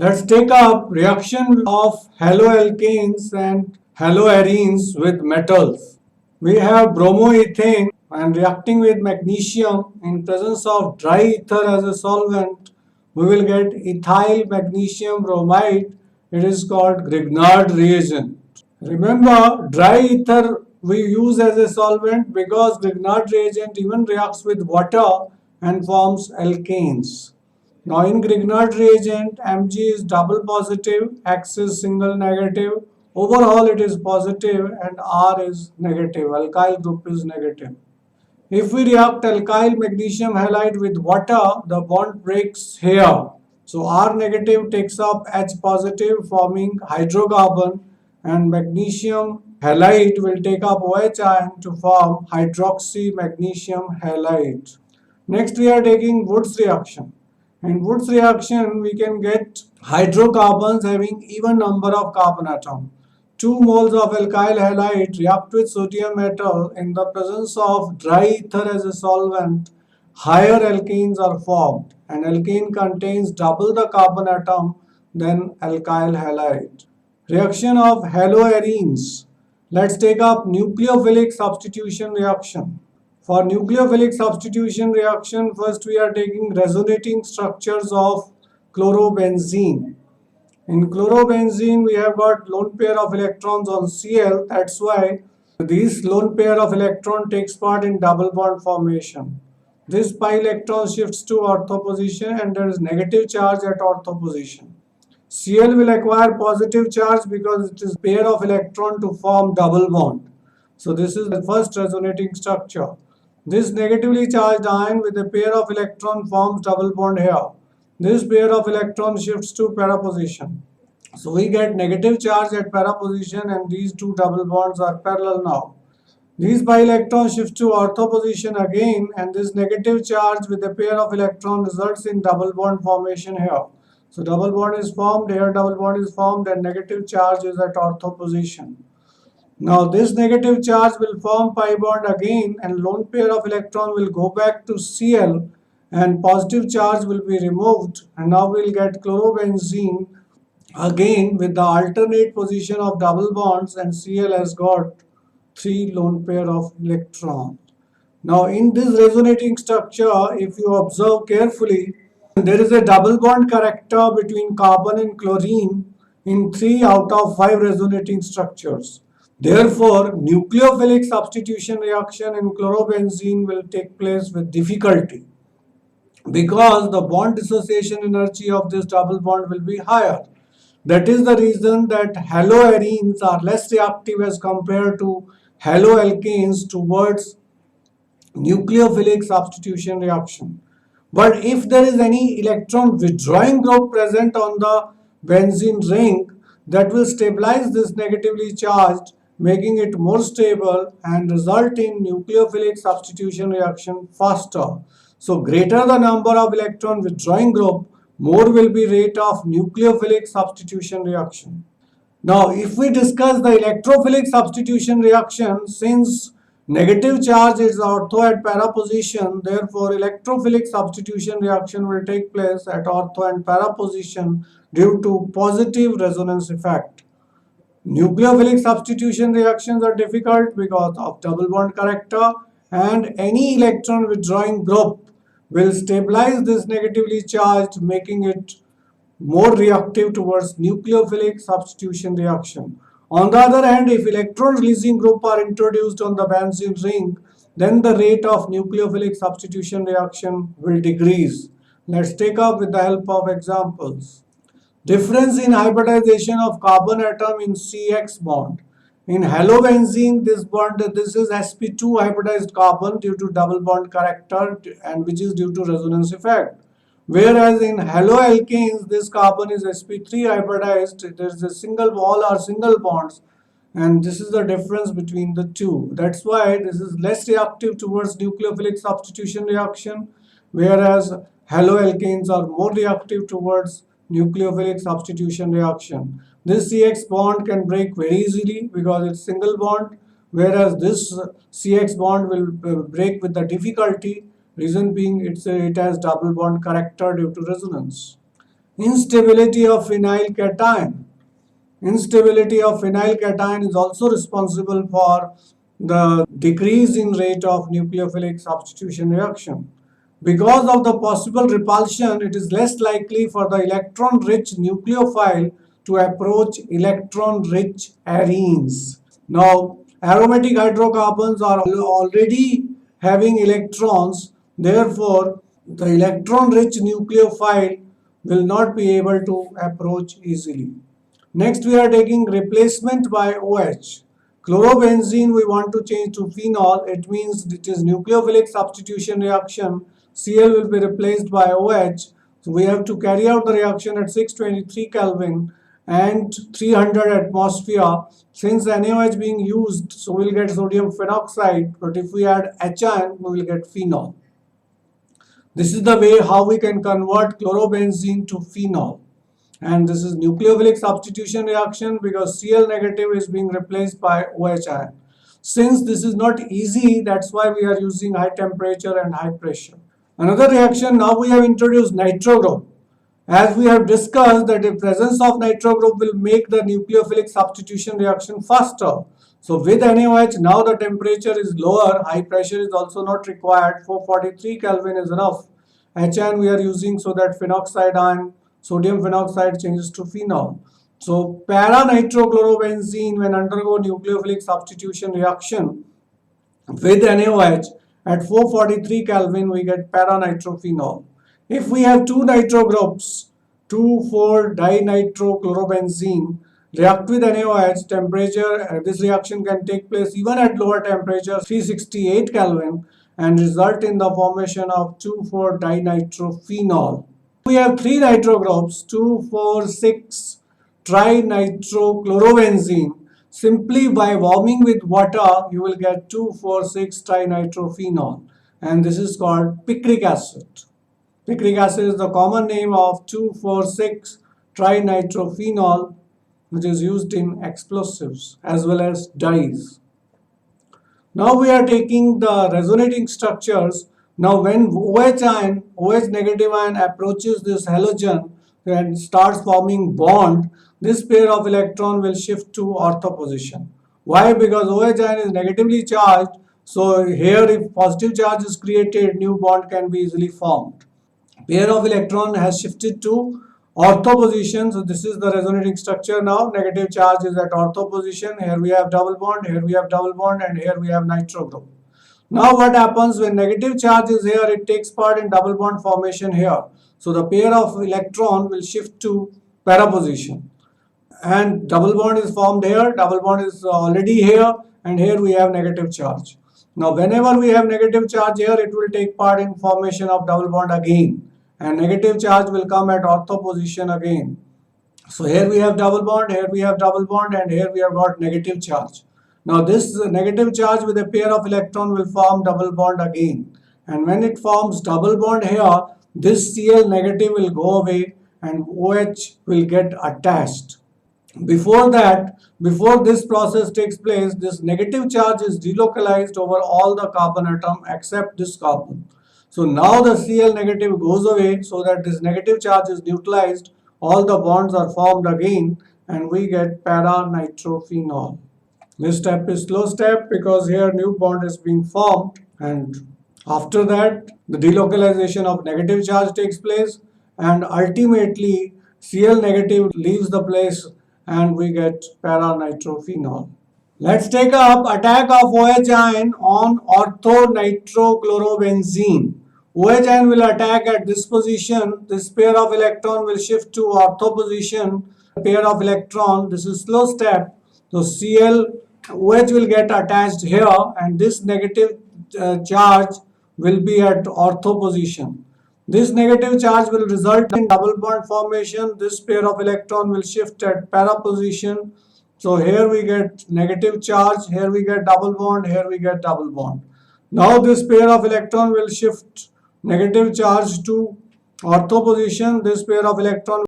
Let's take up reaction of haloalkanes and haloarenes with metals. We have bromoethane and reacting with magnesium in presence of dry ether as a solvent, we will get ethyl magnesium bromide. It is called Grignard reagent. Remember, dry ether we use as a solvent because Grignard reagent even reacts with water and forms alkanes. Now in Grignard reagent, Mg is double positive, X is single negative, overall it is positive and R is negative, alkyl group is negative. If we react alkyl magnesium halide with water, the bond breaks here. So R negative takes up H positive forming hydrocarbon and magnesium halide will take up OH ion to form hydroxy magnesium halide. Next we are taking Woods reaction. In Woods reaction we can get hydrocarbons having even number of carbon atoms. 2 moles of alkyl halide react with sodium metal in the presence of dry ether as a solvent. Higher alkanes are formed. An alkane contains double the carbon atom than alkyl halide. Reaction of haloarenes. Let's take up nucleophilic substitution reaction. For nucleophilic substitution reaction, first we are taking resonating structures of chlorobenzene. In chlorobenzene, we have got lone pair of electrons on Cl. That's why this lone pair of electron takes part in double bond formation. This pi electron shifts to ortho position and there is negative charge at ortho position. Cl will acquire positive charge because it is pair of electron to form double bond. So this is the first resonating structure. This negatively charged ion with a pair of electron forms double bond here. This pair of electrons shifts to para position. So we get negative charge at para position and these two double bonds are parallel now. These pi electrons shift to ortho position again and this negative charge with a pair of electrons results in double bond formation here. So double bond is formed, here double bond is formed and negative charge is at ortho position. Now this negative charge will form pi bond again and lone pair of electron will go back to Cl and positive charge will be removed and now we will get chlorobenzene again with the alternate position of double bonds and Cl has got 3 lone pair of electrons. Now in this resonating structure, if you observe carefully, there is a double bond character between carbon and chlorine in 3 out of 5 resonating structures. Therefore, nucleophilic substitution reaction in chlorobenzene will take place with difficulty because the bond dissociation energy of this double bond will be higher. That is the reason that haloarenes are less reactive as compared to haloalkanes towards nucleophilic substitution reaction. But if there is any electron withdrawing group present on the benzene ring, that will stabilize this negatively charged, making it more stable and result in nucleophilic substitution reaction faster. So greater the number of electron withdrawing group, more will be rate of nucleophilic substitution reaction. Now, if we discuss the electrophilic substitution reaction, since negative charge is ortho at para position, therefore electrophilic substitution reaction will take place at ortho and para position due to positive resonance effect. Nucleophilic substitution reactions are difficult because of double bond character and any electron withdrawing group will stabilize this negatively charged, making it more reactive towards nucleophilic substitution reaction. On the other hand, if electron releasing group are introduced on the benzene ring, then the rate of nucleophilic substitution reaction will decrease. Let's take up with the help of examples. Difference in hybridization of carbon atom in CX bond. In halobenzene, this is sp2 hybridized carbon due to double bond character and which is due to resonance effect. Whereas in haloalkanes, this carbon is sp3 hybridized. There is a single wall or single bonds, and this is the difference between the two. That's why this is less reactive towards nucleophilic substitution reaction, whereas haloalkanes are more reactive towards nucleophilic substitution reaction. This CX bond can break very easily because it's single bond, whereas this CX bond will break with the difficulty. Reason being it has double bond character due to resonance. Instability of phenyl cation. Instability of phenyl cation is also responsible for the decrease in rate of nucleophilic substitution reaction. Because of the possible repulsion, it is less likely for the electron-rich nucleophile to approach electron-rich arenes. Now, aromatic hydrocarbons are already having electrons, therefore, the electron-rich nucleophile will not be able to approach easily. Next, we are taking replacement by OH. Chlorobenzene we want to change to phenol. It means it is nucleophilic substitution reaction. Cl will be replaced by OH. So we have to carry out the reaction at 623 Kelvin and 300 atmosphere. Since NaOH being used, so we'll get sodium phenoxide. But if we add HN, we will get phenol. This is the way how we can convert chlorobenzene to phenol. And this is nucleophilic substitution reaction because Cl negative is being replaced by OH ion. Since this is not easy, that's why we are using high temperature and high pressure. Another reaction, now we have introduced nitro group. As we have discussed that the presence of nitro group will make the nucleophilic substitution reaction faster. So with NaOH, now the temperature is lower, high pressure is also not required, 443 Kelvin is enough. HN we are using so that phenoxide ion, sodium phenoxide changes to phenol. So para-nitrochlorobenzene when undergo nucleophilic substitution reaction with NaOH at 443 Kelvin we get para-nitrophenol. If we have two nitro groups, 2,4-dinitrochlorobenzene, react with NaOH, temperature, this reaction can take place even at lower temperature, 368 Kelvin, and result in the formation of 2,4-dinitrophenol. We have three nitro groups, 2,4,6-trinitrochlorobenzene. Simply by warming with water, you will get 2,4,6-trinitrophenol, and this is called picric acid. Picric acid is the common name of 2,4,6-trinitrophenol, which is used in explosives as well as dyes. Now we are taking the resonating structures. Now when OH ion, OH negative ion approaches this halogen and starts forming bond, this pair of electron will shift to ortho position. Why? Because OH ion is negatively charged. So here if positive charge is created, new bond can be easily formed. Pair of electron has shifted to ortho position. So this is the resonating structure now. Negative charge is at ortho position. Here we have double bond, here we have double bond, and here we have nitro group. Now what happens when negative charge is here, it takes part in double bond formation here. So the pair of electron will shift to para position. And double bond is formed here, double bond is already here, and here we have negative charge. Now whenever we have negative charge here, it will take part in formation of double bond again, and negative charge will come at ortho position again. So here we have double bond, here we have double bond, and here we have got negative charge. Now this negative charge with a pair of electron will form double bond again, and when it forms double bond here, this Cl negative will go away and OH will get attached. Before that, before this process takes place, this negative charge is delocalized over all the carbon atom except this carbon. So now the Cl negative goes away so that this negative charge is neutralized, all the bonds are formed again, and we get para-nitrophenol. This step is slow step because here new bond is being formed, and after that the delocalization of negative charge takes place, and ultimately Cl negative leaves the place and we get para-nitrophenol. Let's take up attack of OH ion on orthonitrochlorobenzene. OH ion will attack at this position. This pair of electron will shift to ortho position. Pair of electron, this is slow step. So Cl, OH will get attached here, and this negative charge will be at ortho position. This negative charge will result in double bond formation. This pair of electron will shift at para position. So here we get negative charge, here we get double bond, here we get double bond. Now this pair of electron will shift negative charge to ortho position. This pair of electron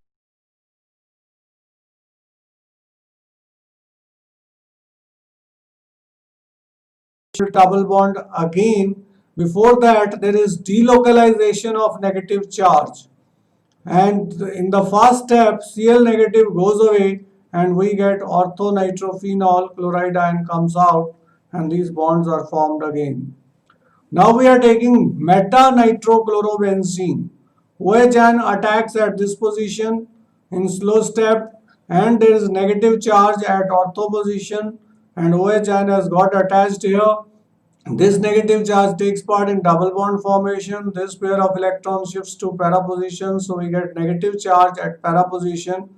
will double bond again. Before that, there is delocalization of negative charge. And in the first step, Cl negative goes away and we get orthonitrophenol chloride ion comes out and these bonds are formed again. Now we are taking meta-nitrochlorobenzene. OH ion attacks at this position in slow step and there is negative charge at ortho position and OH ion has got attached here. This negative charge takes part in double bond formation. This pair of electrons shifts to para position, so we get negative charge at para position.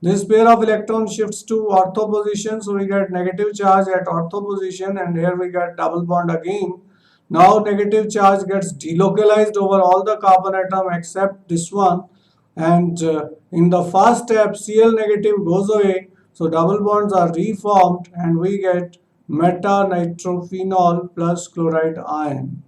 This pair of electrons shifts to ortho position, so we get negative charge at ortho position, and here we get double bond again. Now negative charge gets delocalized over all the carbon atom except this one, and in the first step Cl negative goes away, so double bonds are reformed and we get meta-nitrophenol plus chloride ion.